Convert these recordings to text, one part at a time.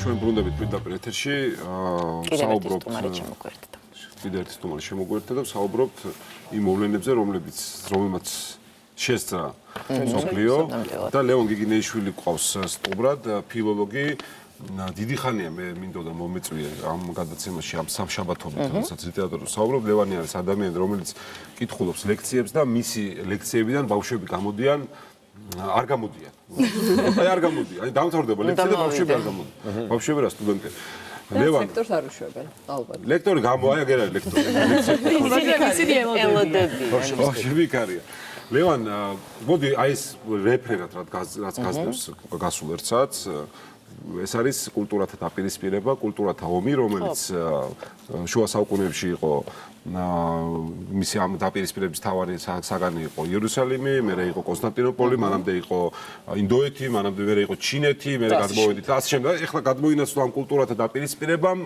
ჩვენ ბრუნდებით პირდაპირ ეთერში, საუბრობთ კიდევ ერთი სტუმარი შემოგვერთა და საუბრობთ იმ მოვლენებზე, რომელმაც შესწრა მსოფლიო და ლეონ გიგინეიშვილი ყავს სტუმრად, ფილოლოგი. დიდი ხანია მე მინდოდა მომეწვიე ამ გადაცემაში ამ სამშაბათობით, როდესაც ლიტერატურაზე საუბრობ. ლევანი არის ადამიანი, რომელიც კითხულობს ლექციებს და მისი ლექციებიდან ბავშვები გამოდიან. არ გამოდიან. აი არ გამოდიან. აი დამთავრდება ლექცია და ბავშვები არ გამოდიან. ბავშვები რა სტუდენტები. ლევან ლექტორს არ უშვებენ, ალბათ. ლექტორი აი აგერ არის ლექტორი. ისინი ელოდები. ბავშვები კარია. ლევან, მოდი აი ეს რეფერატ რაც გასდევს გასულ ერთ საათს ეს არის კულტურათა დაპირისპირება, კულტურათა ომი, რომელიც შუა საუკუნეებში იყო მისი ამ დაპირისპირების თავარი საგანი იყო იერუსალიმი, მერე იყო კონსტანტინოპოლი, მანამდე იყო ინდოეთი, მანამდე მერე იყო ჩინეთი, მერე გადმოვედით ასე შემდეგ. ეხლა გადმოინაცვლა ამ კულტურათა დაპირისპირებამ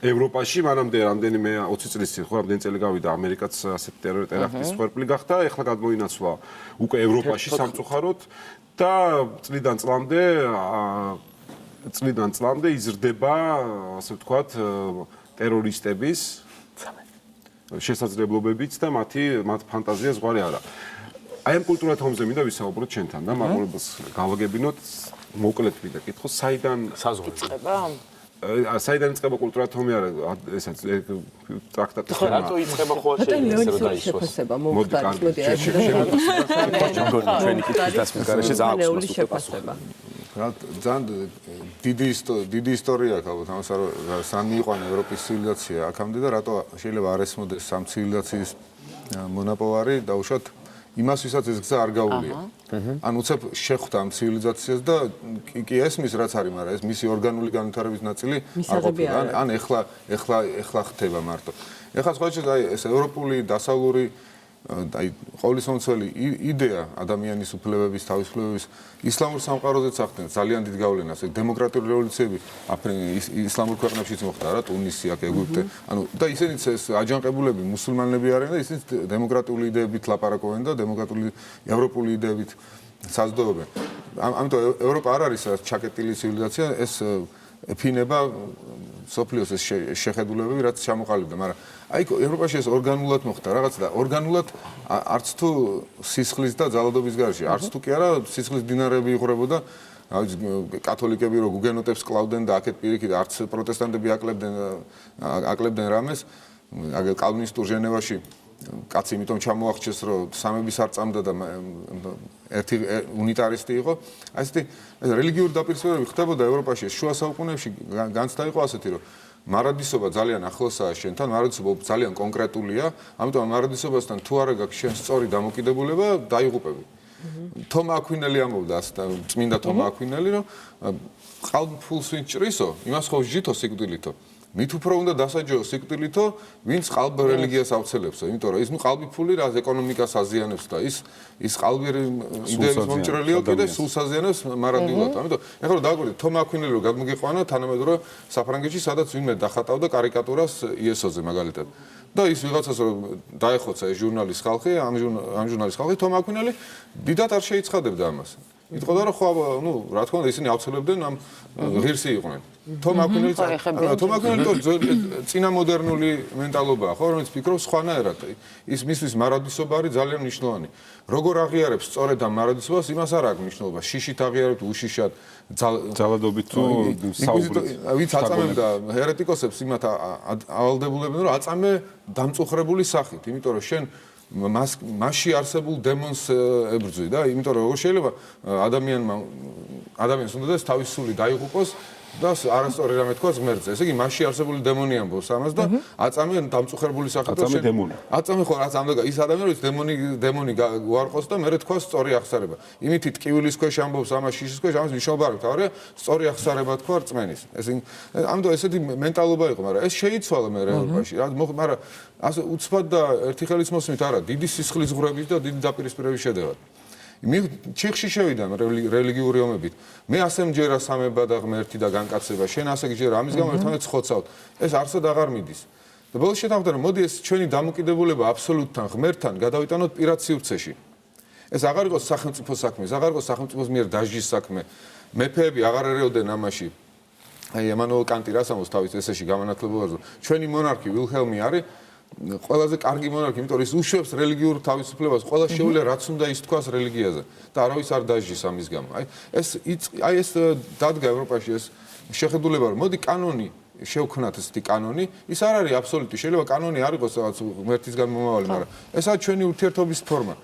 ევროპაში, მანამდე რამდენიმე 20 წლის წინ, ხო, რამდენი წელი გავიდა ამერიკაც ასეთი ტერაქტის მსხვერპლი გახდა, ეხლა გადმოინაცვლა უკვე ევროპაში სამწუხაროდ და წლიდან წლამდე იზრდება, ასე ვთქვათ, ტერორისტების შესაძლებლობებიც და მათ ფანტაზია ზღვარი არა. აი ამ კულტურათა ომზე მინდა ვისაუბროთ ჩვენთან და მაყურებელს გავაგებინოთ, მოკლედ მინდა კითხოს, საიდან საზღვარი საიდან იწყება კულტურათა ომი არა, ესაც ტრაქტატის თემა. რატო იწყება ხო შეიძლება ეს რა დაისვას? მოდი ჩვენი კითხვის დასმის გარეშე შეფასება. ძალიან დიდი ისტორია აქვს ალბათ ამას რომ სან მიიყვანა ევროპის ცივილიზაცია აქამდე და რატო შეიძლება არ ესმოდეს სამ ცივილიზაციის მონაპოვარი დაუშვათ იმას ვისაც ეს გზა არ გაუვლია. ან უცებ შეხვდა ამ ცივილიზაციას და კი ესმის რაც არის, მაგრამ ეს მისი ორგანული განვითარების ნაწილი არ ყოფილა. ან ეხლა ხდება მარტო. ეხლა სხვა შეჭ აი ეს ევროპული დასავლური აი ყოვლისმომცველი იდეა ადამიანის უფლებების, თავისუფლებების ისლამურ სამყაროზე წახდნენ ძალიან დიდ გავლენას. დემოკრატიული რევოლუციები ისლამურ ქვეყნებშიც მოხდა რა, ტუნისი, აქ ეგვიპტე. ანუ და ისინიც ეს აჯანყებულები მუსულმანები არიან და ისინიც დემოკრატიული იდეებით ლაპარაკობენ და დემოკრატიული ევროპული იდეებით საზრდოობენ. ამიტომ ევროპა არ არის ჩაკეტილი ცივილიზაცია, ეს ეფინება სოფლიოს ეს შეხედულებები, რაც ჩამოყალიბდა, მაგრამ აი ევროპაში ეს ორგანულად მოხდა რაღაც და ორგანულად არც თუ სისხლის და ძალადობის გარშე, არც თუ კი არა სისხლის დინარები იღრებოდა, კათოლიკები რო გუგენოტებს კლავდნენ და აქეთ პირიქით არც პროტესტანტები აკლებდნენ რამეს, აგერ კალვინისტურ ჟენევაში კაცი იმიტომ ჩამოახჩეს რომ სამების არ წამდა და ერთი უნიტარისტი იყო. აი ესეთი რელიგიური დაპირისპირებები ხდებოდა ევროპაში შუა საუკუნეებში განცდა იყო ასეთი რომ მარადისობა ძალიან ახლოსაა შენთან, მარადისობა ძალიან კონკრეტულია, ამიტომ მარადისობასთან თუ არა გაქვს შენ სწორი დამოკიდებულება, დაიღუპები. თომა აქვინელი ამბობდა, წმინდა თომა აქვინელი, რომ ყალბფულს ვინ ჭრისო, იმას ხო ვჟითო სიკვდილითო. მით უფრო უნდა დასაჯო სიკვდილითო, ვინც ყალბ რელიგიას ავრცელებსო, იმიტომ რომ ის ყალბი ფული რა ეკონომიკას აზიანებს და ის ყალბი იდეების მომჭრელიო კიდე სულს აზიანებს მარადიულად. ამიტომ ეხლა დავაკვირდით თომა აქვინელი რომ გადმოგიყვანა თანამედროვე საფრანგეთში, სადაც ვინმე დახატავდა კარიკატურას იესოზე მაგალითად. და ის ვიღაცას რომ დაეხოცა ეს ჟურნალის ხალხი, ამ ჟურნალის ხალხი თომა აქვინელი დიდად არ შეიცხადებდა ამას. იტყოდა რომ ხო, ნუ რა თქმა უნდა ისინი ავრცელებდნენ ამ ღირსი იყვნენ. თომა აქვინელი წინამოდერნული მენტალობაა, ხო, რომელიც ფიქრობს სხვანაირად. ის მისთვის მარადისობა არის ძალიან მნიშვნელოვანი. როგორ აღიარებს სწორედ ამ მარადისობას, იმას არ აქვს მნიშვნელობა. შიშით აღიარებთ, უშიშად, ძალადობით თუ საუბრით. ვინც აწამებდა ჰერეტიკოსებს, იმათ ავალდებულებენ, რომ აწამე დამწუხრებული სახით, იმიტომ რომ შენ მასში არსებულ დემონს ებრძვი და იმიტომ რომ როგორ შეიძლება ადამიანს უნდა და თავის სული დაიღუპოს და არასწორი რამე თქვას ღმერთზე. ესე იგი მასში არსებული დემონი ამბობს ამას და აწამე დამწუხრებული სახით აწამე დემონი. აწამე ხო რაც ამდაგა ის ადამიანი რომელიც დემონი უარყოს და მერე თქვას სწორი ახსარება. იმითი ტკივილის ქვეშ ამბობს ამას შიშის ქვეშ ამას მნიშვნელობა არ აქვს, თორე სწორი ახსარება თქვა რწმენის. ამიტომ ესეთი მენტალობა იყო, მაგრამ ეს შეიცვალა მე ევროპაში. მაგრამ ასე უცბად და ერთი ხელის მოსმით არა, დიდი სისხლის ღვრების და დიდი დაპირისპირების შედეგად. ჩიხში შევიდა რელიგიური ომებით. მე ასე მჯერა სამება და ღმერთი და განკაცება, შენ ასე გჯერა, ამის გამო ერთმანეთს ხოცავთ. ეს არსად აღარ მიდის. და ბოლოს შეთანხმდა რომ მოდი ეს ჩვენი დამოკიდებულება აბსოლუტთან ღმერთთან გადავიტანოთ პირად სივრცეში. ეს აღარ იყოს სახელმწიფო საქმე, ეს აღარ იყოს სახელმწიფოს მიერ დაჟის საქმე. მეფეები აღარ ერეოდნენ ამაში. აი ემანუელ კანტი რას ამბობს თავის ესეში გამანათლებელზე ჩვენი მონარქი ვილჰელმი არის ყველაზე კარგი მონარქი, იმიტომ რომ ის უშვებს რელიგიურ თავისუფლებას, ყველა შეუძლია რაც უნდა ის თქვას რელიგიაზე და არავის არ დაჟის ამის გამო. აი ეს დადგა ევროპაში ეს შეხედულება რომ მოდი კანონი შევქნათ ესეთი კანონი, ის არ არის აბსოლუტი, შეიძლება კანონი არ იყოს რაღაც ღმერთისგან მომავალი, მაგრამ ეს არის ჩვენი ურთიერთობის ფორმა.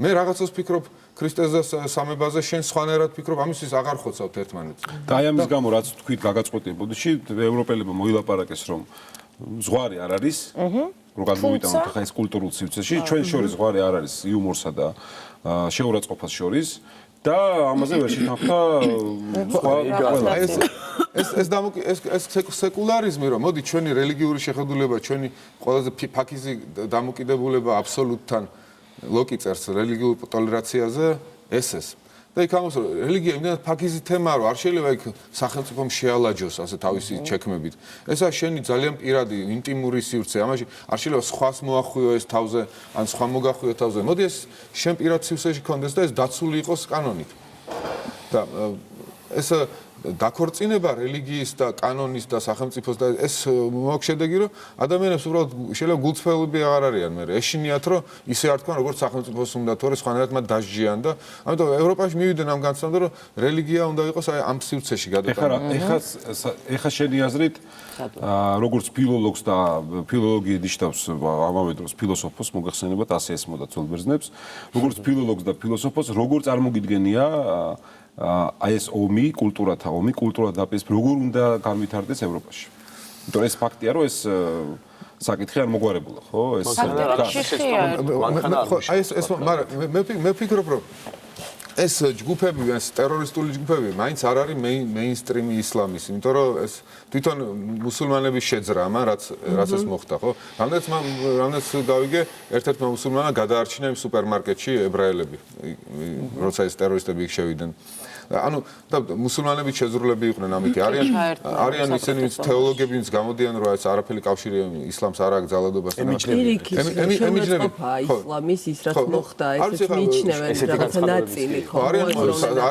მე რაღაცას ფიქრობ ქრისტეს სამებაზე, შენ სხვანაირად ფიქრობ, ამისთვის აღარ ხოცავთ ერთმანეთს. და აი ამის გამო რაც თქვით გაგაწყვეტილ ბოდიში, ევროპელებმა მოილაპარაკეს რომ ზღვარი არ არის, რომ გადმოვიტანოთ ახლა ეს კულტურულ სივრცეში, ჩვენ შორის ზღვარი არ არის იუმორსა და შეურაცხყოფას შორის და ამაზე ვერ შეთანხმდა სხვა ყველა. ეს სეკულარიზმი რომ მოდი ჩვენი რელიგიური შეხედულება, ჩვენი ყველაზე ფაქიზი დამოკიდებულება აბსოლუტთან ლოკი წერს რელიგიურ ტოლერაციაზე ეს და იქ ამას რელიგია იმდენად ფაქიზი თემაა რომ არ შეიძლება იქ სახელმწიფომ შეალაჯოს ასე თავისი ჩექმებით ესაა შენი ძალიან პირადი ინტიმური სივრცე ამაში არ შეიძლება სხვას მოახვიო ეს თავზე ან სხვა მოგახვიო თავზე მოდი ეს შენ პირად სივრცეში კონდეს და ეს დაცული იყოს კანონით და ეს დაქორწინება რელიგიის და კანონის და სახელმწიფოს და ეს მოაქვს შედეგი რომ ადამიანებს უბრალოდ შეიძლება გულწრფელები აღარ არიან მე ეშინიათ რომ ისე არ თქვან როგორც სახელმწიფოს უნდა თორე სხვანაირად მათ დასჯიან და ამიტომ ევროპაში მივიდნენ ამ განცდამდე რომ რელიგია უნდა იყოს აი ამ სივრცეში გადატანა ეხა შენი აზრით როგორც ფილოლოგს და ფილოლოგი ნიშნავს ამავე დროს ფილოსოფოს მოგეხსენებათ ასე ესმოდა ძველ ბერძნებს როგორც ფილოლოგს და ფილოსოფოს როგორ წარმოგიდგენია აი ეს ომი, კულტურათა ომი, კულტურა დაპირისპირება როგორ უნდა განვითარდეს ევროპაში. იმიტომ ეს ფაქტია, რომ ეს საკითხი არ მოგვარებულა, ხო? ეს მე ვფიქრობ, რომ ეს ჯგუფები, ეს ტერორისტული ჯგუფები, მაინც არ არის მეინსტრიმი ისლამის, იმიტომ რომ ეს თვითონ მუსულმანების შეძრამა, რაც ეს მოხდა, ხო? რამდენიც გავიგე, ერთ-ერთმა მუსულმანმა გადაარჩინა იმ სუპერმარკეტში ებრაელები, როცა ეს ტერორისტები იქ შევიდნენ. ანუ და მუსულმანები შეზრულები იყვნენ ამით. არიან ისინი თეოლოგები, ვინც გამოდიან, რომ ეს არაფერი კავშირი ისლამს არ აქვს ძალადობას. ემიჯნები ისლამის ის რაც მოხდა, ესეც მიიჩნევენ რაღაცა ნაწილი, ხო?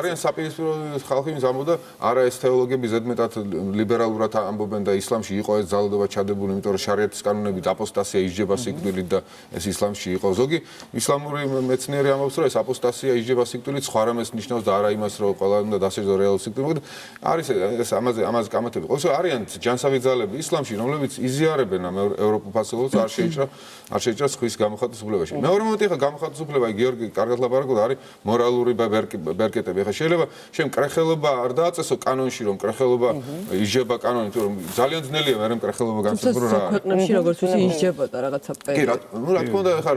არიან საპირისპირო ხალხი, ვინც ამბობდა, არა ეს თეოლოგები ზედმეტად ლიბერალურად ამბობენ და ისლამში იყო ეს ძალადობა ჩადებული, იმიტომ რომ შარიათის კანონებით აპოსტასია ისჯება სიკვდილით და ეს ისლამში იყო. ზოგი ისლამური მეცნიერი ამბობს, რომ ეს აპოსტასია ისჯება სიკვდილით, სხვა რამეს ნიშნავს და არა იმას, რომ უნდა დასაჯდო რეალურ სიკვდილით. არის ეს ამაზე გამართები. ყოველთვის არიან ჯანსავი ძალები ისლამში, რომლებიც იზიარებენ ამ ევროპულ ფასეულს, არ შეიჭრა სხვის გამოხატვის მეორე მომენტი ხა გამოხატვის გიორგი კარგად ლაპარაკობდა, არის მორალური ბერკეტები. ხა შეიძლება შენ კრეხელობა არ დააწესო კანონში, რომ კრეხელობა ისჯება კანონით, რომ ძალიან ძნელია მე კრეხელობა განსაზღვრო რა. ქვეყნებში როგორც ვიცი ისჯებოდა რაღაცა პერიოდი. კი, რა თქმა უნდა, ხა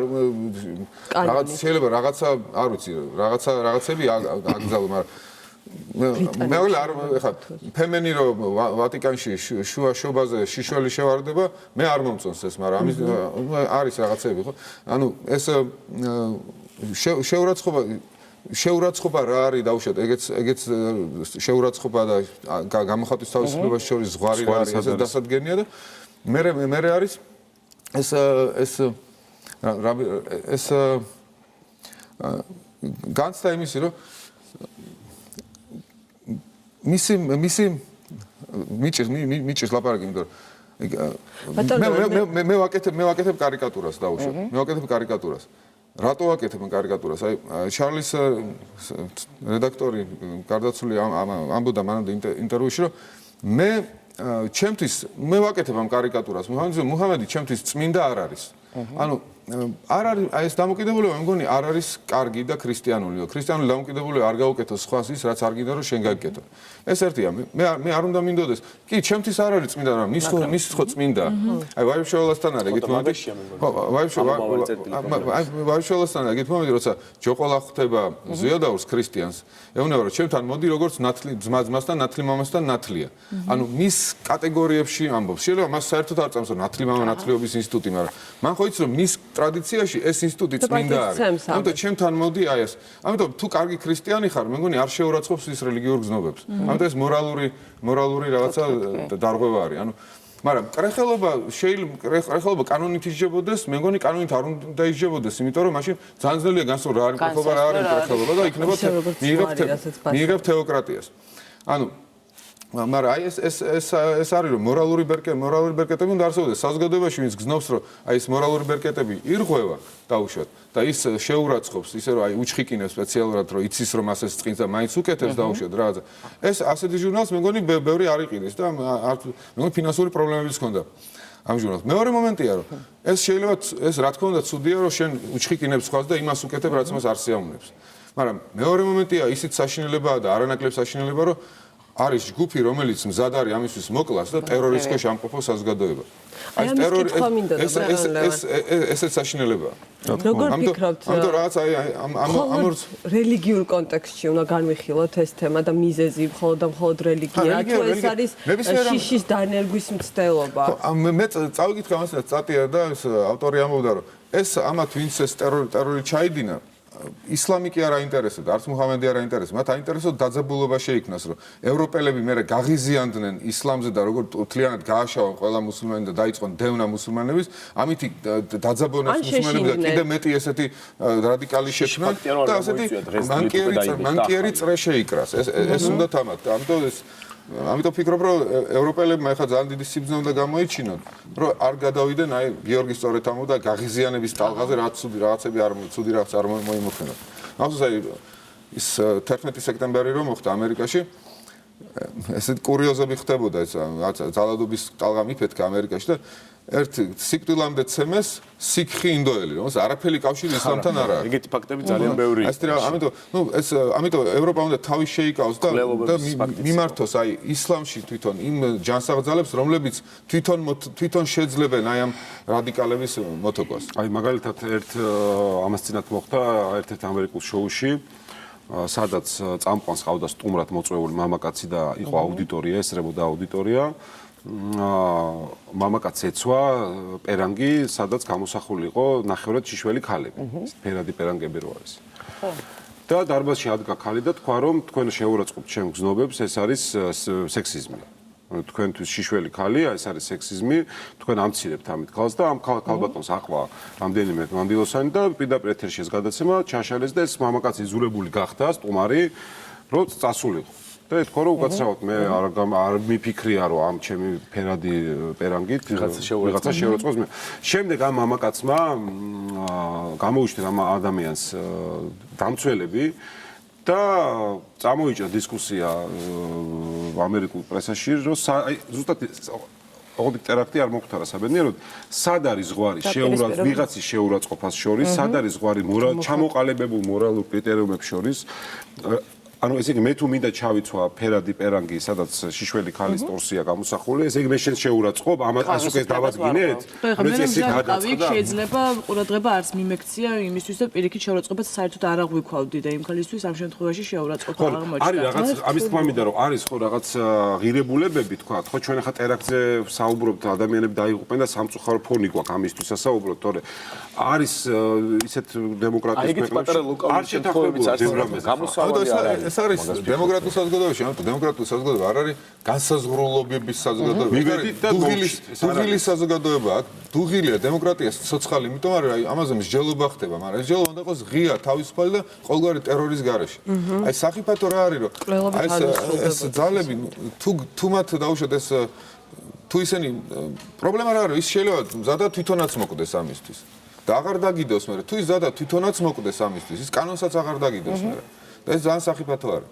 რაღაც შეიძლება რაღაცა, არ ვიცი, რაღაცები აკრძალო, მაგრამ მე არ ხა ფემენი რომ ვატიკანში შუაშობაზე შიშველი შევარდება მე არ მომწონს ეს მაგრამ ამის არის რაღაცები ხო ანუ ეს შეურაცხყოფა რა არის დაუშვათ ეგეც შეურაცხყოფა და გამოხატვის თავისუფლებას შორის ზღვარი რა არის ეს დასადგენია და მე არის ეს განცდა იმისი რომ მისი მიჭის ლაპარაკი იმიტომ მე ვაკეთებ კარიკატურას დაუშვათ მე ვაკეთებ კარიკატურას რატო ვაკეთებ კარიკატურას აი შარლის რედაქტორი გარდაცვლილი ამბობდა მანამდე ინტერვიუში რომ მე ჩემთვის მე ვაკეთებ ამ კარიკატურას მუჰამედი ჩემთვის წმინდა არ არის ანუ არ არის აი ეს დამოკიდებულება მე მგონი არ არის კარგი და ქრისტიანულიო. ქრისტიანული დამოკიდებულება არ გაუკეთოს სხვას ის რაც არ გინდა რომ შენ გაგიკეთო. ეს ერთია მე არ უნდა მინდოდეს. კი, ჩემთვის არ არის წმინდა, მაგრამ მის ხო წმინდა. აი ვაიბშევლასთან არის ეგეთ მომენტი. ხო, ვაიბშევლასთან არის ეგეთ მომენტი, როცა ჯოყოლა ხვდება ზიადაურს ქრისტიანს. ეუბნება რომ ჩემთან მოდი როგორც ნათლი ძმასთან, ნათლი მამასთან ნათლია. ანუ მის კატეგორიებში ამბობს. შეიძლება მას საერთოდ არ წამს რომ ნათლი მამა ნათლიობის ინსტიტუტი, მაგრამ მან ხო იცი რომ მის ტრადიციაში ეს ინსტიტუტი წმინდა არის. ამიტომ ჩემთან მოდი აი ეს. ამიტომ თუ კარგი ქრისტიანი ხარ, მე მგონი არ შეურაცხყოფს ის რელიგიურ გზნობებს. ამიტომ ეს მორალური რაღაცა დარღვევა არის. ანუ მაგრამ კრეხელობა კანონით ისჯებოდეს, მე მგონი კანონით არ უნდა ისჯებოდეს, იმიტომ რომ მაშინ ძალიან ძნელია განსხვავება რა არის კრეხელობა, რა არის კრეხელობა და იქნება მიიღებ თეოკრატიას. ანუ მაგრამ აი ეს არის რომ მორალური ბერკეტები უნდა არსებობდეს საზოგადოებაში, ვინც გზნობს რომ აი ეს მორალური ბერკეტები ირღვევა დაუშვათ და ის შეურაცხყოფს, ისე რომ აი უჩხიკინებს სპეციალურად რომ იცის რომ ასე წყინს და მაინც უკეთებს დაუშვათ რაღაცა. ეს ასეთი ჟურნალს მე მგონი ბევრი არ იყიდეს და მე მგონი ფინანსური პრობლემებიც ჰქონდა ამ ჟურნალს. მეორე მომენტია რომ ეს შეიძლება ეს რა თქმა უნდა ცუდია რომ შენ უჩხიკინებს სხვას და იმას უკეთებ რაც მას არ სიამოვნებს. მაგრამ მეორე მომენტია ისიც საშინელებაა და არანაკლებ საშინელებაა რომ არის ჯგუფი, რომელიც მზად არის ამისთვის მოკლას და ტერორიზმში ამყოფო საზოგადოება. აი ესეც საშინელებაა. როგორ ფიქრობთ? ამიტომ რაღაც აი ამ რელიგიურ კონტექსტში უნდა განვიხილოთ ეს თემა და მიზეზი მხოლოდ რელიგია, თუ ეს არის შიშის დანერგვის მცდელობა. მე წავიკითხე ამას სტატია და ეს ავტორი ამბობდა რომ ეს ამათ ვინც ეს ტერორი ჩაიდინა ისლამი კი არ აინტერესებდა, არც მუჰამედი არ აინტერესებდა. მათ აინტერესებდა დაძაბულობა შეიქმნას, რომ ევროპელები მერე გაღიზიანდნენ ისლამზე და როგორ თლიანად გააშავონ ყველა მუსულმანი და დაიწყონ დევნა მუსულმანების, ამითი დაძაბონეს მუსულმანები და კიდე მეტი ესეთი რადიკალი შექმნა და ასეთი მანკიერი წრე შეიკრას. ეს უნდა თამათ. ამიტომ ფიქრობ, რომ ევროპელებმა ახლა ძალიან დიდი სიბრძნე უნდა გამოიჩინონ, რომ არ გადავიდნენ აი გიორგი სწორედ ამბობდა გაღიზიანების ტალღაზე, რაც ცუდი რაღაცები არ მოიმოქმედონ. ახლა აი ის 11 სექტემბერი რომ მოხდა ამერიკაში, ესეთ კურიოზები ხდებოდა ეს ძალადობის ტალღა მიფეთქა ამერიკაში და ერთ სიკვდილამდე ცემეს სიქხი ინდოელი, რომელსაც არაფერი კავშირი ისლამთან არ აქვს. ეგეთი ფაქტები ძალიან ბევრია. ამიტომ ევროპა უნდა თავის შეიკავოს და მიმართოს აი ისლამში თვითონ იმ ჯანსაღძალებს, რომლებიც თვითონ შეძლებენ აი ამ რადიკალების მოთოკვას. აი მაგალითად ამას წინათ მოხდა ერთ-ერთ ამერიკულ შოუში, სადაც წამყვანს ყავდა სტუმრად მოწვეული მამაკაცი და იყო აუდიტორია, ესწრებოდა აუდიტორია. მამაკაცს ეცვა პერანგი, სადაც გამოსახული იყო ნახევრად შიშველი ქალები. ფერადი პერანგები რო არის. და დარბაზში ადგა ქალი და თქვა რომ თქვენ შეურაცხყოფთ ჩემ გზნობებს, ეს არის სექსიზმი. თქვენთვის შიშველი ქალია, ეს არის სექსიზმი, თქვენ ამცირებთ ამით ქალს და ამ ქალბატონს აყვა რამდენიმე მანდილოსანი და პირდაპირ ეთერში ეს გადაცემა ჩაშალეს და ეს მამაკაცი იზოლებული გახდა, სტუმარი, რომ წასულიყო. და ეთქვა რომ უკაცრავად მე არ მიფიქრია რომ ამ ჩემი ფერადი პერანგით ვიღაცა შეურაცხყოფს მე. შემდეგ ამ მამაკაცმა გამოუჩნდა ამ ადამიანს დამცველები და წამოიჭრა დისკუსია ამერიკულ პრესაში რომ ზუსტად ოღონდ ტერაქტი არ მოხდა საბედნიეროდ სად არის ზღვარი ვიღაცის შეურაცხყოფას შორის სად არის ზღვარი ჩამოყალიბებულ მორალურ კრიტერიუმებს შორის ანუ ესე იგი მე თუ მინდა ჩავიცვა ფერადი პერანგი სადაც შიშველი ქალის ტორსია გამოსახული ესე იგი მე შენ შეურაცხყოფ ამას უკვე დავადგინეთ ანუ ეს გადაწყდა შეიძლება ყურადღება არც მიმექცია იმისთვის რომ პირიქით შეურაცხყოფას საერთოდ არ აღვიქვავდი და იმ ქალისთვის ამ შემთხვევაში შეურაცხყოფა აღმოჩნდა არის რაღაც ამის თქმა მინდა რომ არის ხო რაღაც ღირებულებები თქვა ხო ჩვენ ახლა ტერაქტზე საუბრობთ ადამიანები დაიღუპენ და სამწუხარო ფონი გვაქვს ამისთვის ასაუბროთ თორე არის ისეთ დემოკრატიის ქვეყნებში არ შეთანხმებულობთ გამოსავალი არის ეს არის დემოკრატიულ საზოგადოებაში, ანუ დემოკრატიულ საზოგადოება არ არის განსაზღვრულობების საზოგადოება. დუღილის საზოგადოება აქ, დუღილია დემოკრატიას ცოცხალი, იმიტომ რომ ამაზე მსჯელობა ხდება, მაგრამ ეს მსჯელობა უნდა იყოს ღია, თავისუფალი და ყოველგვარი ტერორის გარეშე. აი სახიფათო რა არის, რომ აი ეს ძალები თუ მათ დაუშვათ ეს თუ ისინი პრობლემა რა არის, ის შეიძლება ზადა თვითონაც მოკვდეს ამისთვის. და აღარ დაგიდოს მე, თუ ის ზადა თვითონაც მოკვდეს ამისთვის, ის კანონსაც აღარ დაგიდოს მე. და ეს ძალიან სახიფათო არის.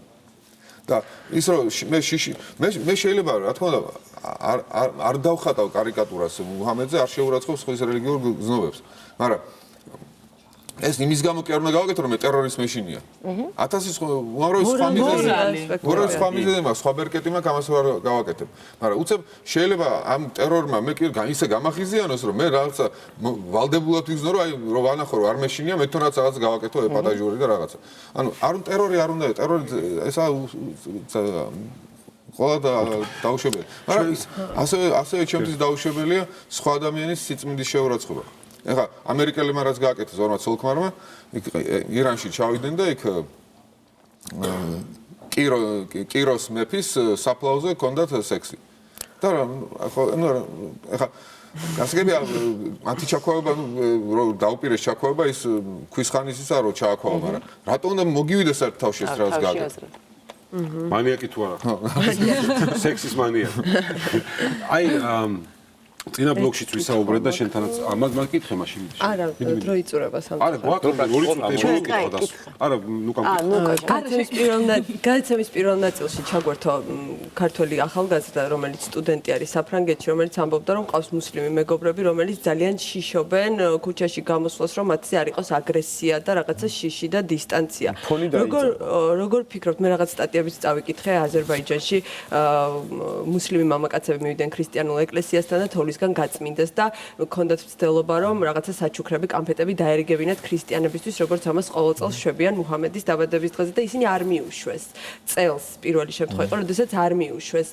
და ის რომ მე შეიძლება რა თქმა უნდა არ დავხატავ კარიკატურას მუჰამედზე, არ შეურაცხყოფ სხვა რელიგიურ გზნობებს. მაგრამ ეს იმის გამო კი არ უნდა გავაკეთო რომ მე ტერორისტ მეშინია. 1000 სხვა მიზეზი მაქვს, სხვა ბერკეტი მაქვს, ამას ვერ გავაკეთებ. მაგრამ უცებ შეიძლება ამ ტერორმა მე კი ისე გამახიზიანოს რომ მე რაღაცა ვალდებულად ვიგზნო რომ აი რომ ვანახო რომ არ მეშინია, მე თუნდაც რაღაც გავაკეთო ეპატაჟური და რაღაცა. ანუ ტერორი არ უნდა, ტერორი ესა ყველა დაუშვებელი. მაგრამ ასევე ჩემთვის დაუშვებელია სხვა ადამიანის სიწმინდის შეურაცხყოფა. ეხლა ამერიკელებმა რაც გააკეთეს ორმა ცოლ-ქმარმა, იქ ირანში ჩავიდნენ და იქ კიროს მეფის საფლავზე ჰქონდათ სექსი. და ეხლა გასაგებია მათი ჩაქვავება, რომ დაუპირეს ჩაქვავება ის ქვის ხანის ისა რომ ჩააქვავა, მაგრამ რატომ უნდა მოგივიდეს ერთ თავში ეს რაღაც გააკეთო? მანიაკი თუ არა? სექსის მანიაკი. აი წინა ბლოკშიც ვისაუბრე და შენთანაც მაგ კითხე მაშინ. არა, დრო იწურება სამწუხაროდ. არა, გვაქვს ორი წუთი. არა, ნუ გადაცემის პირველ ნაწილში ჩაგვერთო ქართველი ახალგაზრდა, რომელიც სტუდენტი არის საფრანგეთში, რომელიც ამბობდა, რომ ყავს მუსლიმი მეგობრები, რომელიც ძალიან შიშობენ ქუჩაში გამოსვლას, რომ მათზე არ იყოს აგრესია და რაღაცა შიში და დისტანცია. როგორ ფიქრობთ, მე რაღაც სტატიებიც წავიკითხე აზერბაიჯანში, მუსლიმი მამაკაცები მივიდნენ ქრისტიანულ ეკლესიასთან და თოვლისგან გაწმინდეს და ჰქონდათ მცდელობა, რომ რაღაცა საჩუქრები, კამფეტები დაერიგებინათ ქრისტიანებისთვის, როგორც ამას ყოველ წელს შვებიან მუჰამედის დაბადების დღეზე და ისინი არ მიუშვეს. წელს პირველი შემთხვევა იყო, როდესაც არ მიუშვეს.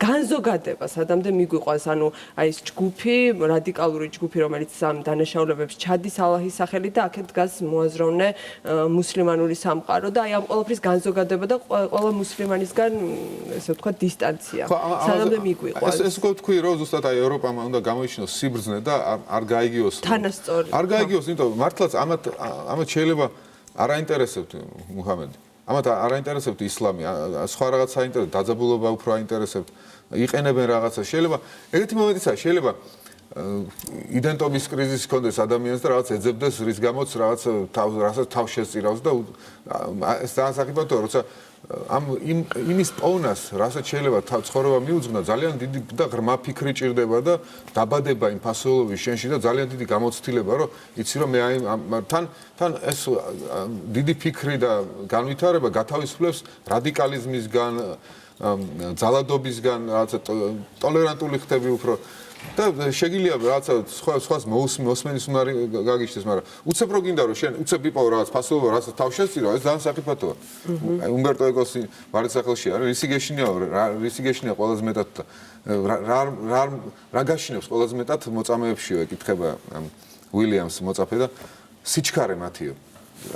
განზოგადება სადამდე მიგვიყვანს, ანუ აი ეს ჯგუფი, რადიკალური ჯგუფი, რომელიც ამ დანაშაულებებს ჩადის ალაჰის სახელით და აქეთ დგას მოაზროვნე მუსლიმანური სამყარო და აი ამ ყველაფრის განზოგადება და ყველა მუსლიმანისგან ესე ვთქვათ დისტანცია. სადამდე მიგვიყვანს. ეს უკვე თქვი, რომ ზუსტად აი ევროპამ უნდა გამოიჩინოს სიბრძნე და არ გაიგიოს. თანასწორი. არ გაიგიოს, იმიტომ მართლაც ამათ შეიძლება არ აინტერესებთ მუჰამედი. ამათ არ აინტერესებთ ისლამი, სხვა რაღაც აინტერესებთ, დაძაბულობა უფრო აინტერესებთ. იყენებენ რაღაცა. შეიძლება ეგეთი მომენტიცაა, შეიძლება იდენტობის კრიზისი ჰქონდეს ადამიანს და რაღაც ეძებდეს, რის გამოც რაღაც რასაც თავს შესწირავს და ეს ძალიან საკითხია, როცა ამ იმის პოვნას, რასაც შეიძლება ცხოვრება მიუძღვნა, ძალიან დიდი და ღრმა ფიქრი ჭირდება და დაბადება იმ ფასეულობის შენში და ძალიან დიდი გამოცდილება, რომ იცი რომ მე აი თან ეს დიდი ფიქრი და განვითარება გათავისუფლებს რადიკალიზმისგან, ძალადობისგან, რაღაცა ტოლერანტული ხდები უფრო და შეგიძლია რაღაცა სხვას მოსმენის უნარი გაგიჩნდეს, მაგრამ უცებ რო გინდა რომ შენ უცებ იპოვო რაღაც ფასეულობა, რაღაცა თავს შესწირო, ეს ძალიან საკითხია. აი უმბერტო ეკოსი ვარისახელში არის, რისი გეშინია ყველაზე მეტად რა გაშინებს ყველაზე მეტად მოწამეებშიო ეკითხება უილიამს მოწაფე და სიჩქარე მათიო.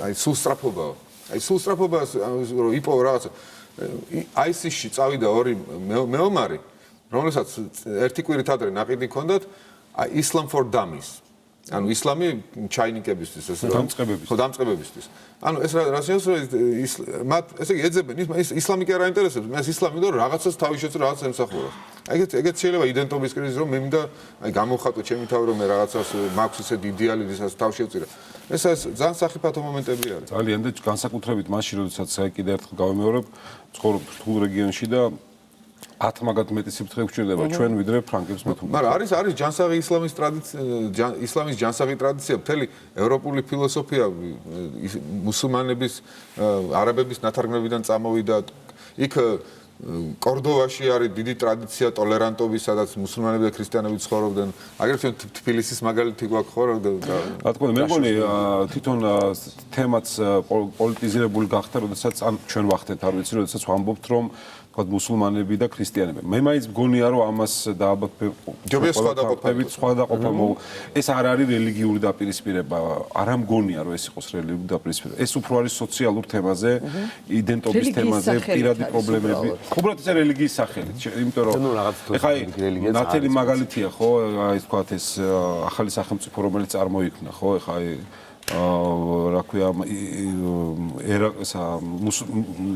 აი სულ სწრაფობაა. აი სულ სწრაფობას რო იპოვო რაღაცა ISIS-ში წავიდა ორი მეომარი, რომელსაც ერთი კვირით ადრე ნაყიდი ჰქონდათ Islam for Dummies. ანუ ისლამი ჩაინიკებისთვის ეს დამწყებებისთვის. ანუ ეს რა შეიძლება მათ ესე იგი ეძებენ ისლამი კი არ აინტერესებს, მე ისლამი და რაღაცას თავის შეწრო რაღაცას ემსახურებს. ეგეთ შეიძლება იდენტობის კრიზისი რომ მე მინდა აი გამოვხატო ჩემი თავი რომ მე რაღაცას მაქვს ისე იდეალი ვისაც თავის შეწირა. ეს ძალიან სახიფათო მომენტები არის. ძალიან და განსაკუთრებით მაშინ როდესაც კიდე ერთხელ გავიმეორებ, ცხოვრობ რთულ რეგიონში და 10 მაგათ მეტი სიფრთხილე გვჭირდება ჩვენ ვიდრე ფრანგებს მეთუნ. მაგრამ არის ჯანსაღი ისლამის ტრადიცია, ისლამის ჯანსაღი ტრადიცია, მთელი ევროპული ფილოსოფია მუსულმანების, არაბების ნათარგმნებიდან წამოვიდა. იქ კორდოვაში არის დიდი ტრადიცია ტოლერანტობის, სადაც მუსულმანები და ქრისტიანები ცხოვრობდნენ. აგრეთვე თბილისის მაგალითი გვაქვს ხო რა თქმა უნდა, მე მგონი თვითონ თემაც პოლიტიზირებული გახდა, როდესაც ან ჩვენ ვახდენთ, არ ვიცი, როდესაც ვამბობთ, რომ თქვა მუსულმანები და ქრისტიანები. მე მაინც მგონია, რომ ამას დააბაყდებით სხვადასხვა ეს არ არის რელიგიური დაპირისპირება, არ მგონია, რომ ეს იყოს რელიგიური დაპირისპირება. ეს უფრო არის სოციალურ თემაზე, იდენტობის თემაზე, პირადი პრობლემები. უბრალოდ ეს რელიგიის სახელით, იმიტომ რომ ეხლა ნათელი მაგალითია, ხო, აი თქვა ეს ახალი სახელმწიფო, რომელიც წარმოიქმნა, ხო, ეხლა რა ქვია,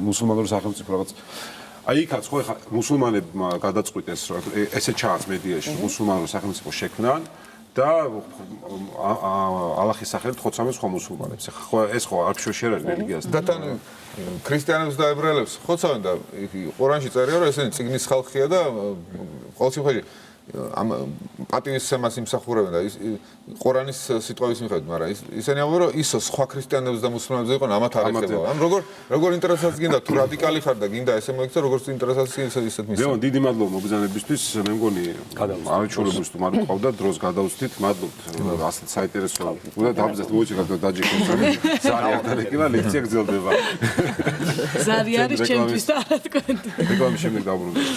მუსულმანური სახელმწიფო რაღაც აი იქაც ხო ეხა მუსულმანებმა გადაწყვიტეს ესე ჩააც მედიაში მუსულმანური სახელმწიფო შექმნან და ალაჰის სახელით ხოცამეს ხო მუსულმანებს ეხა ხო ეს ხო არ შეერა რელიგიას და თან ქრისტიანებს და ებრაელებს ხოცავენ და ყურანში წერია რომ ესენი წიგნის ხალხია და ყოველ შემთხვევაში ამ პატივისცემას იმსახურებენ და ყურანის სიტყვების მიხედვით, მაგრამ ისინი ამბობენ რომ ისო სხვა ქრისტიანებს და მუსულმანებს იყო ამათ არ ეხება. ან როგორ ინტერესაცია გინდა თუ რადიკალი ხარ და გინდა ესე მოიქცა როგორც ინტერესაცია ისეთ მისცემ. ლევან დიდი მადლობა მოგზაურობისთვის, მე მგონი არჩეულებს თუ მართ ყავდა დროს გადავსვით, მადლობთ ასეთ საინტერესო უნდა დავბრძათ მოიჭრა დაჯიქოს ზარიართან ეკილა ლექცია გრძელდება. ზარი არის ჩემთვის და რა თქვენ. რეკლამის შემდეგ დავბრუნდით.